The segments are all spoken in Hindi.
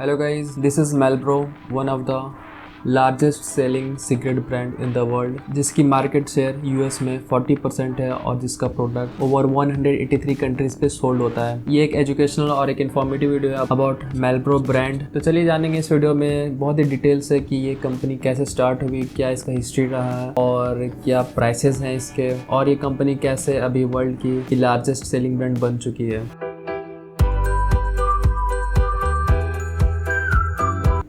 Hello guys, this is Marlboro, one of the largest selling cigarette brand in the world, जिसकी मार्केट शेयर यूएस में 40% है और जिसका प्रोडक्ट ओवर 183 कंट्रीज पे सोल्ड होता है। ये एक एजुकेशनल और एक इन्फॉर्मेटिव वीडियो है अबाउट Marlboro ब्रांड। तो चलिए जानेंगे इस वीडियो में बहुत ही डिटेल्स है कि ये कंपनी कैसे स्टार्ट हुई, क्या इसका हिस्ट्री रहा है और क्या प्राइसेस हैं इसके, और ये कंपनी कैसे अभी वर्ल्ड की लार्जेस्ट सेलिंग ब्रांड बन चुकी है।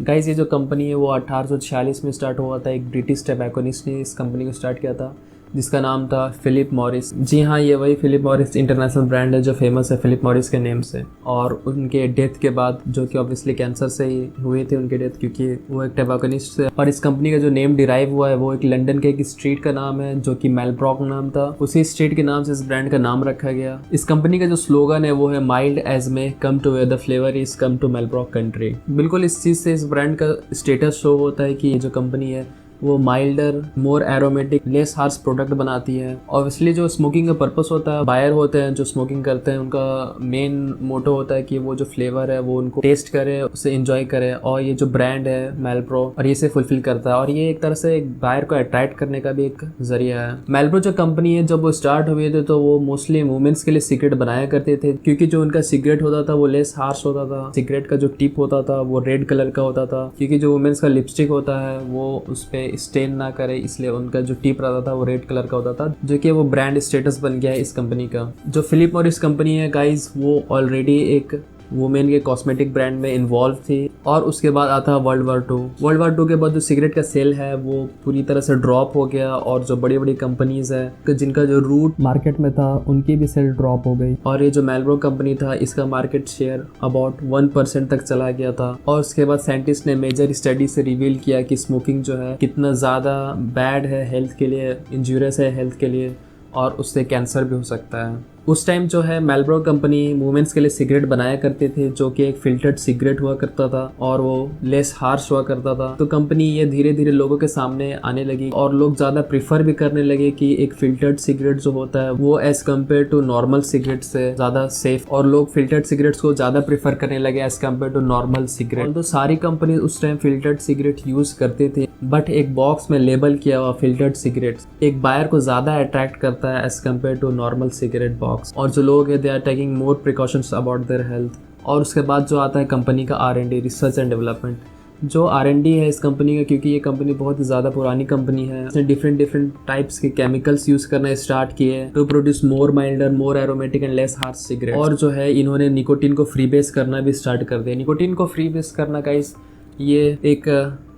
गाइस, ये जो कंपनी है वो 1846 में स्टार्ट हुआ था। एक ब्रिटिश टबैकोनिस्ट ने इस कंपनी को स्टार्ट किया था जिसका नाम था फिलिप मॉरिस। जी हाँ, ये वही फिलिप मॉरिस इंटरनेशनल ब्रांड है जो फेमस है फिलिप मॉरिस के नेम से। और उनके डेथ के बाद, जो कि ऑब्वियसली कैंसर से ही हुए थे उनके डेथ, क्योंकि वो एक टबैकोनिस्ट थे। और इस कंपनी का जो नेम डिराइव हुआ है वो एक लंदन के एक स्ट्रीट का नाम है जो कि मेलब्रॉक नाम था। उसी स्ट्रीट के नाम से इस ब्रांड का नाम रखा गया। इस कंपनी का जो स्लोगन है वो है mild as may come to where the flavour is come to Marlboro country. बिल्कुल इस चीज़ से इस ब्रांड का स्टेटस शो होता है कि ये जो कंपनी है वो milder, more aromatic, less harsh product बनाती है। ऑब्वियसली जो स्मोकिंग का पर्पस होता है, बायर होते हैं जो स्मोकिंग करते हैं, उनका मेन मोटो होता है कि वो जो फ्लेवर है वो उनको टेस्ट करे, उसे एंजॉय करे। और ये जो ब्रांड है Marlboro और ये से फुलफिल करता है, और ये एक तरह से एक बायर को अट्रैक्ट करने का भी एक जरिया है। Marlboro जो कंपनी है, जब वो स्टार्ट हुए थे तो वो मोस्टली वुमेन्स के लिए सिगरेट बनाया करते थे, क्योंकि जो उनका सिगरेट होता था वो लेस हार्श होता था। सिगरेट का जो टिप होता था वो रेड कलर का होता था, क्योंकि जो वुमेन्स का लिपस्टिक होता है वो उस पे स्टेन ना करे, इसलिए उनका जो टिप रहता था वो रेड कलर का होता था, जो कि वो ब्रांड स्टेटस बन गया है इस कंपनी का। जो फिलिप मॉरिस कंपनी है गाइस, वो ऑलरेडी एक वुमेन के कॉस्मेटिक ब्रांड में इन्वॉल्व थी। और उसके बाद आता है वर्ल्ड वार 2। वर्ल्ड वार 2 के बाद जो सिगरेट का सेल है वो पूरी तरह से ड्रॉप हो गया, और जो बड़ी बड़ी कंपनीज है जिनका जो रूट मार्केट में था उनकी भी सेल ड्रॉप हो गई। और ये जो Marlboro कंपनी था इसका मार्केट शेयर अबाउट 1% तक चला गया था। और उसके बाद साइंटिस्ट ने मेजर स्टडी से रिवील किया कि स्मोकिंग जो है कितना ज़्यादा बैड है हेल्थ के लिए, इंजूरियस है हेल्थ के लिए, और उससे कैंसर भी हो सकता है। उस टाइम जो है Marlboro कंपनी वुमेन्स के लिए सिगरेट बनाया करते थे, जो कि एक फिल्टर्ड सिगरेट हुआ करता था और वो लेस हार्श हुआ करता था। तो कंपनी ये धीरे धीरे लोगों के सामने आने लगी और लोग ज़्यादा प्रीफर भी करने लगे कि एक फिल्टर्ड सिगरेट जो होता है वो as compare to normal cigarette से ज़्यादा सेफ, और लोग फिल्टर्ड सिगरेट्स को ज़्यादा प्रीफर करने लगे as compare to normal cigarette. तो सारी कंपनी उस टाइम फिल्टर्ड सिगरेट यूज़ करते थे, बट एक बॉक्स में लेबल किया हुआ फिल्टर्ड सिगरेट एक बायर को ज़्यादा अट्रैक्ट करता है as compare to normal cigarette box. और जो लोग हैं they are taking more precautions about their health. और उसके बाद जो आता है कंपनी का R&D, रिसर्च एंड डेवलपमेंट। जो R&D है इस कंपनी का, क्योंकि ये कंपनी बहुत ही ज़्यादा पुरानी कंपनी है, इसने डिफरेंट टाइप्स के केमिकल्स यूज़ करना स्टार्ट किए to produce more milder, more aromatic and less harsh cigarette. और जो है इन्होंने निकोटीन को फ्री बेस करना भी स्टार्ट कर दिया। निकोटीन को फ्री बेस करना गाइस, ये एक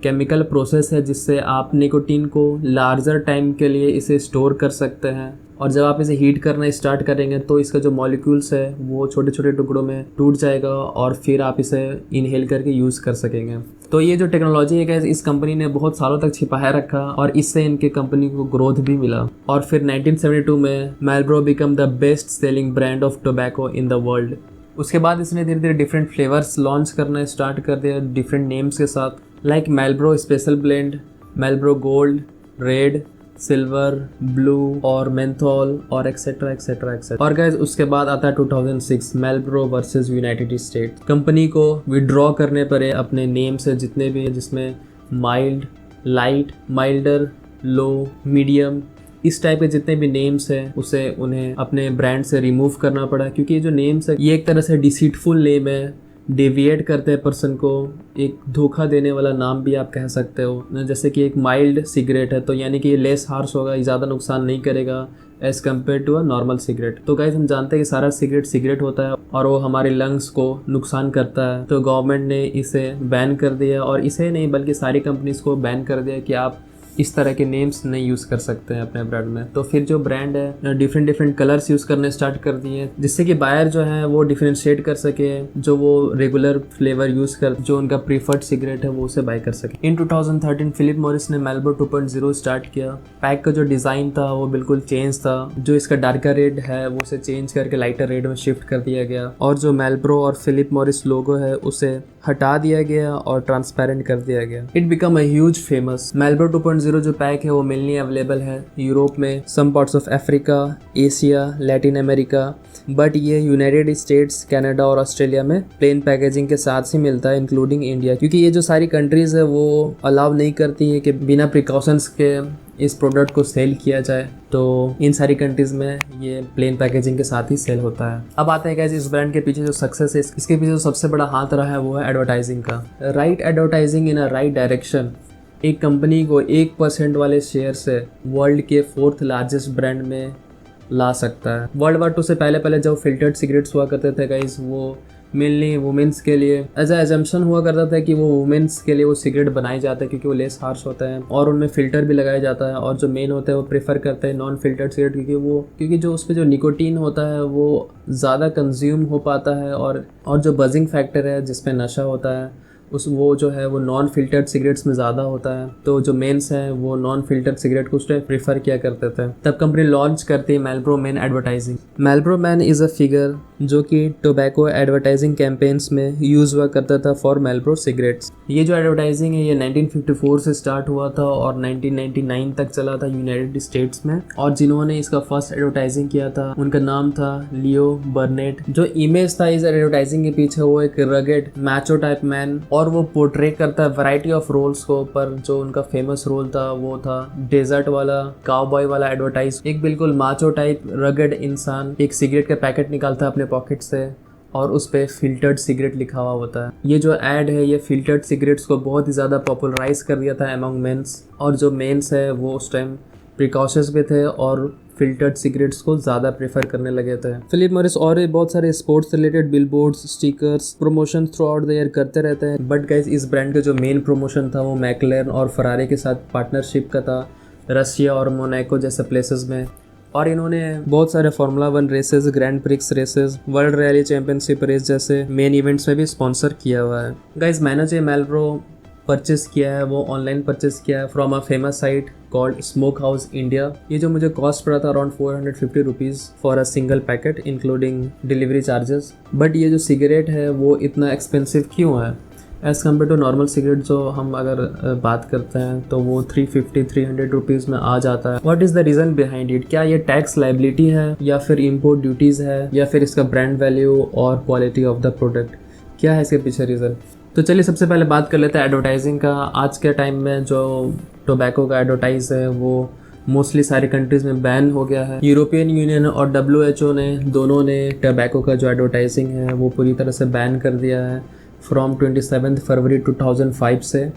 केमिकल प्रोसेस है जिससे आप निकोटीन को लार्जर टाइम के लिए इसे स्टोर कर सकते हैं। और जब आप इसे हीट करना स्टार्ट करेंगे तो इसका जो मॉलिक्यूल्स है वो छोटे छोटे टुकड़ों में टूट जाएगा, और फिर आप इसे इनहेल करके यूज़ कर सकेंगे। तो ये जो टेक्नोलॉजी है गाइस, इस कंपनी ने बहुत सालों तक छिपाया रखा और इससे इनके कंपनी को ग्रोथ भी मिला। और फिर 1972 में Marlboro become the best selling brand of tobacco in the world. उसके बाद इसने धीरे धीरे डिफरेंट फ्लेवर्स लॉन्च करना स्टार्ट कर दिया डिफरेंट नेम्स के साथ, like Marlboro special blend, Marlboro gold, red, silver, blue और मेंथोल और एक्सेट्रा एक्सेट्रा एक्सेट्रा। और गाइस उसके बाद आता है 2006 Marlboro versus United states. Company को विड्रॉ करने पड़े अपने नेम से जितने भी, जिसमें माइल्ड, लाइट, माइल्डर, लो, मीडियम, इस टाइप के जितने भी नेम्स हैं उसे उन्हें अपने ब्रांड से रिमूव करना पड़ा, क्योंकि ये जो नेम्स है ये एक तरह से डिसीटफुल नेम है, डेविएट करते हैं पर्सन को, एक धोखा देने वाला नाम भी आप कह सकते हो। जैसे कि एक माइल्ड सिगरेट है तो यानी कि ये लेस हार्श होगा, ये ज़्यादा नुकसान नहीं करेगा as compare to a normal cigarette. तो गाइस हम जानते हैं कि सारा सिगरेट होता है और वो हमारे लंग्स को नुकसान करता है। तो गवर्नमेंट ने इसे बैन कर दिया, और इसे नहीं बल्कि सारी कंपनीज को बैन कर दिया कि आप इस तरह के नेम्स नहीं यूज़ कर सकते हैं अपने ब्रांड में। तो फिर जो ब्रांड है डिफरेंट कलर्स यूज़ करने स्टार्ट कर दिए, जिससे कि बायर जो है वो डिफरेंशिएट कर सके, जो वो रेगुलर फ्लेवर यूज़ कर, जो उनका प्रीफर्ड सिगरेट है वो उसे बाय कर सके। इन 2013 फिलिप मॉरिस ने Marlboro 2.0 स्टार्ट किया। पैक का जो डिज़ाइन था वो बिल्कुल चेंज था, जो इसका डार्कर रेड है वो उसे चेंज करके लाइटर रेड में शिफ्ट कर दिया गया, और जो Marlboro और फिलिप मॉरिस लोगो है उसे हटा दिया गया और ट्रांसपेरेंट कर दिया गया। It become a huge famous. Marlboro 2.0 2.0 जो पैक है वो मेनली अवेलेबल है यूरोप में, some parts of Africa, Asia, Latin America, but ये यूनाइटेड स्टेट्स, कनाडा और ऑस्ट्रेलिया में प्लेन पैकेजिंग के साथ ही मिलता है, इंक्लूडिंग इंडिया, क्योंकि ये जो सारी कंट्रीज़ है वो अलाउ नहीं करती हैं कि बिना प्रिकॉशंस के इस प्रोडक्ट को सेल किया जाए। तो इन सारी कंट्रीज़ में ये प्लेन पैकेजिंग के साथ ही सेल होता है। अब आते हैं गाइस इस ब्रांड के पीछे जो सक्सेस है, इसके पीछे जो सबसे बड़ा हाथ रहा है वो है एडवर्टाइजिंग का। Right advertising in a right direction एक कंपनी को 1% वाले शेयर से वर्ल्ड के 4th लार्जेस्ट ब्रांड में ला सकता है। वर्ल्ड वार 2 से पहले जब फिल्टर्ड सिगरेट्स हुआ करते थे गाइस, वो मेनली वुमेंस के लिए एज एजम्पशन हुआ करता था कि वो वुमेंस के लिए वो सिगरेट बनाए जाते हैं क्योंकि वो लेस हार्श होता है और उनमें फ़िल्टर भी लगाया जाता है, और जो मेन होता है वो प्रेफर करते हैं नॉन फिल्टर्ड सिगरेट क्योंकि जो उस पर जो निकोटीन होता है वो ज़्यादा कंज्यूम हो पाता है, और जो बजिंग फैक्टर है जिसमें नशा होता है वो जो है वो नॉन फिल्टर्ड सिगरेट्स में ज़्यादा होता है। तो जो मेंस हैं वो नॉन फिल्टर्ड सिगरेट को उस टाइम प्रेफर किया करते थे। तब कंपनी लॉन्च करती है Marlboro man advertising. Marlboro man is a figure जो कि टोबैको एडवर्टाइजिंग कैंपेन्स में यूज़ हुआ करता था फॉर मार्लबोरो सिगरेट्स। ये जो एडवर्टाइजिंग है ये 1954 से स्टार्ट हुआ था और 1999 तक चला था यूनाइटेड स्टेट्स में, और जिन्होंने इसका फर्स्ट एडवर्टाइजिंग किया था उनका नाम था लियो बर्नेट। जो इमेज था इस एडवर्टाइजिंग के पीछे वो एक रगेड मैचो टाइप मैन, और वो पोर्ट्रे करता है वैरायटी ऑफ रोल्स को, पर जो उनका फेमस रोल था वो था डेजर्ट वाला, काउबॉय वाला एडवर्टाइज। एक बिल्कुल माचो टाइप रगेड इंसान एक सिगरेट का पैकेट निकालता है अपने पॉकेट से और उस पर फिल्टर्ड सिगरेट लिखा हुआ होता है। ये जो ऐड है ये फिल्टर्ड सिगरेट्स को बहुत ही ज़्यादा पॉपुलराइज कर दिया था अमंग मेंस, और जो मेंस है वो उस टाइम प्रिकॉशंस भी थे और फिल्टर्ड सिगरेट्स को ज़्यादा प्रेफर करने लगे थे। फिलिप मॉरिस और बहुत सारे sports related billboards, stickers, promotion through out the year करते रहते हैं, बट गाइस इस ब्रांड का जो मेन प्रमोशन था वो मैकलेरन और फरारी के साथ पार्टनरशिप का था, रशिया और मोनाको जैसे प्लेसेस में। और इन्होंने बहुत सारे formula 1 races, grand prix races, world rally championship race जैसे मेन इवेंट्स में भी स्पॉन्सर किया हुआ है। गाइस मैंने जो मार्लबोरो परचेस किया है वो ऑनलाइन परचेस किया है from a famous site called smoke house India. ये जो मुझे कॉस्ट पड़ा था around 450 rupees for a single packet including delivery charges. But ये जो सिगरेट है वो इतना एक्सपेंसिव क्यों है as compare to normal cigarette? जो हम अगर बात करते हैं तो वो 350-300 रुपीज़ में आ जाता है। What is the reason behind it? क्या ये टैक्स लाइबिलिटी है या फिर इम्पोर्ट ड्यूटीज़ है या फिर इसका ब्रांड वैल्यू और क्वालिटी ऑफ द प्रोडक्ट? क्या है इसके पीछे रीज़न? तो चलिए सबसे पहले बात कर लेते हैं एडवर्टाइजिंग का। आज के टाइम में जो टोबैको का एडवर्टाइज है वो मोस्टली सारी कंट्रीज़ में बैन हो गया है। यूरोपियन यूनियन और WHO ने दोनों ने टोबैको का जो एडवर्टाइजिंग है वो पूरी तरह से बैन कर दिया है फ्रॉम 27 फरवरी 2005 से।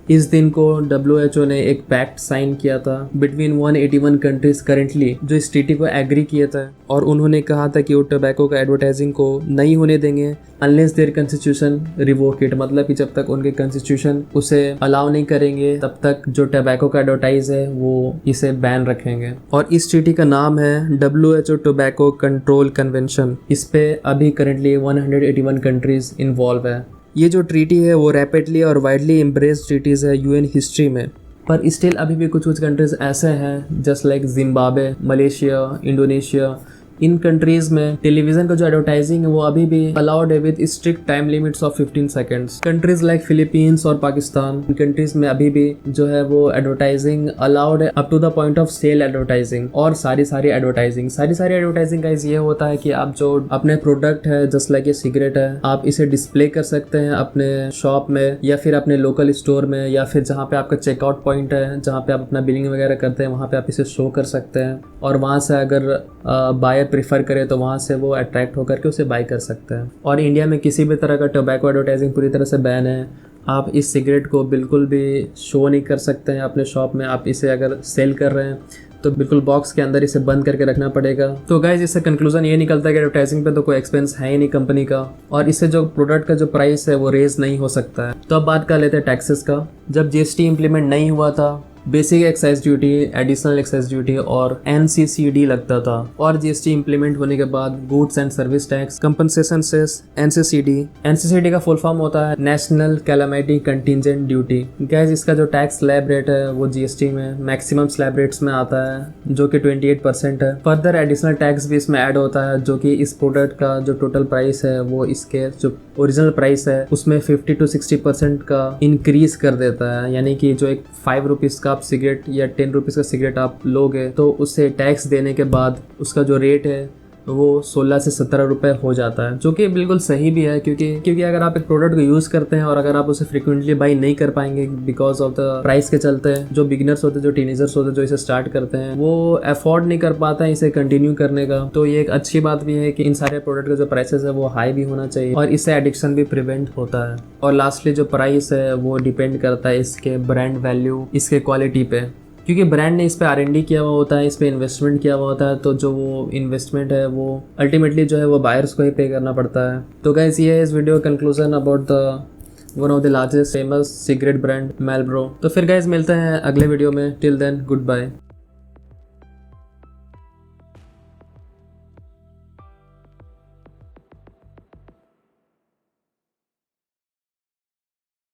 इस दिन को WHO ने एक पैक्ट साइन किया था बिटवीन 181 कंट्रीज करेंटली जो इस ट्रीटी को एग्री किया था, और उन्होंने कहा था कि वो टोबैको का एडवर्टाइजिंग को नहीं होने देंगे unless their constitution revoke it, मतलब कि जब तक उनके कॉन्स्टिट्यूशन उसे अलाउ नहीं करेंगे तब तक जो टोबैको का एडवर्टाइज है वो इसे बैन रखेंगे। और इस ट्रीटी का नाम है WHO टोबैको कंट्रोल कन्वेंशन। इस पे अभी करेंटली 181 कंट्रीज इन्वॉल्व है। ये जो ट्रीटी है वो रैपिडली और वाइडली एम्ब्रेस्ड ट्रीटीज़ है यूएन हिस्ट्री में, पर स्टिल अभी भी कुछ कंट्रीज़ ऐसे हैं just like Zimbabwe, Malaysia, Indonesia. इन कंट्रीज़ में टेलीविज़न का जो एडवर्टाइजिंग है वो अभी भी अलाउड है with strict time limits of 15 seconds. Countries like Philippines और पाकिस्तान, इन कंट्रीज़ में अभी भी जो है वो एडवर्टाइजिंग अलाउड है up to the point of sale advertising और सारी एडवर्टाइजिंग का ये होता है कि आप जो अपने प्रोडक्ट है जस्ट लाइक ये सिगरेट है आप इसे डिस्प्ले कर सकते हैं अपने शॉप में या फिर अपने लोकल स्टोर में या फिर जहाँ पे आपका चेकआउट पॉइंट है जहाँ पे आप अपना बिलिंग वगैरह करते हैं वहाँ पे आप इसे शो कर सकते हैं, और वहाँ से अगर बायर प्रेफर करे तो वहाँ से वो अट्रैक्ट होकर के उसे बाय कर सकते हैं। और इंडिया में किसी भी तरह का टोबैको एडवर्टाइजिंग पूरी तरह से बैन है। आप इस सिगरेट को बिल्कुल भी शो नहीं कर सकते हैं अपने शॉप में। आप इसे अगर सेल कर रहे हैं तो बिल्कुल बॉक्स के अंदर इसे बंद करके रखना पड़ेगा। तो गाइस इससे कंक्लूजन ये निकलता है कि एडवर्टाइजिंग पे तो कोई एक्सपेंस है ही नहीं कंपनी का, और इससे जो प्रोडक्ट का जो प्राइस है वो रेज नहीं हो सकता है। तो अब बात कर लेते हैं टैक्सेस का। जब GST इम्प्लीमेंट नहीं हुआ था basic excise duty, additional excise duty और NCCD लगता था, और GST इम्प्लीमेंट होने के बाद goods and service tax, compensation cess, NCCD का फुल फॉर्म होता है नेशनल कैलामिटी कंटिजेंट ड्यूटी। गैस इसका जो टैक्स स्लैब रेट है वो GST में मैक्सिमम स्लैब रेट्स में आता है जो कि 28% है। फर्दर एडिशनल टैक्स भी इसमें ऐड होता है जो कि इस प्रोडक्ट का जो टोटल प्राइस है वो इसके जो ओरिजिनल प्राइस है उसमें 50 to 60% का इंक्रीज कर देता है। यानी कि जो एक 5 रुपीज़ का आप सिगरेट या 10 रुपीज़ का सिगरेट आप लोगे तो उससे टैक्स देने के बाद उसका जो रेट है वो 16 से 17 रुपए हो जाता है, जो कि बिल्कुल सही भी है। क्योंकि अगर आप एक प्रोडक्ट को यूज़ करते हैं और अगर आप उसे फ्रिक्वेंटली बाई नहीं कर पाएंगे बिकॉज ऑफ द प्राइस के चलते, जो बिगिनर्स होते हैं, जो टीनेजर्स होते हैं, जो इसे स्टार्ट करते हैं, वो अफोर्ड नहीं कर पाता है इसे कंटिन्यू करने का। तो ये एक अच्छी बात भी है कि इन सारे प्रोडक्ट का जो प्राइसेस है वो हाई भी होना चाहिए और इससे एडिक्शन भी प्रिवेंट होता है। और लास्टली जो प्राइस है वो डिपेंड करता है इसके ब्रांड वैल्यू, इसके क्वालिटी पे, क्योंकि ब्रांड ने इस पे R&D किया हुआ होता है, इस पे इन्वेस्टमेंट किया हुआ होता है। तो जो वो इन्वेस्टमेंट है वो अल्टीमेटली जो है वो बायर्स को ही पे करना पड़ता है। तो गाइस ये है इस video conclusion about the one of the largest famous cigarette brand Marlboro. तो फिर गाइस मिलते हैं अगले वीडियो में। Till then good bye.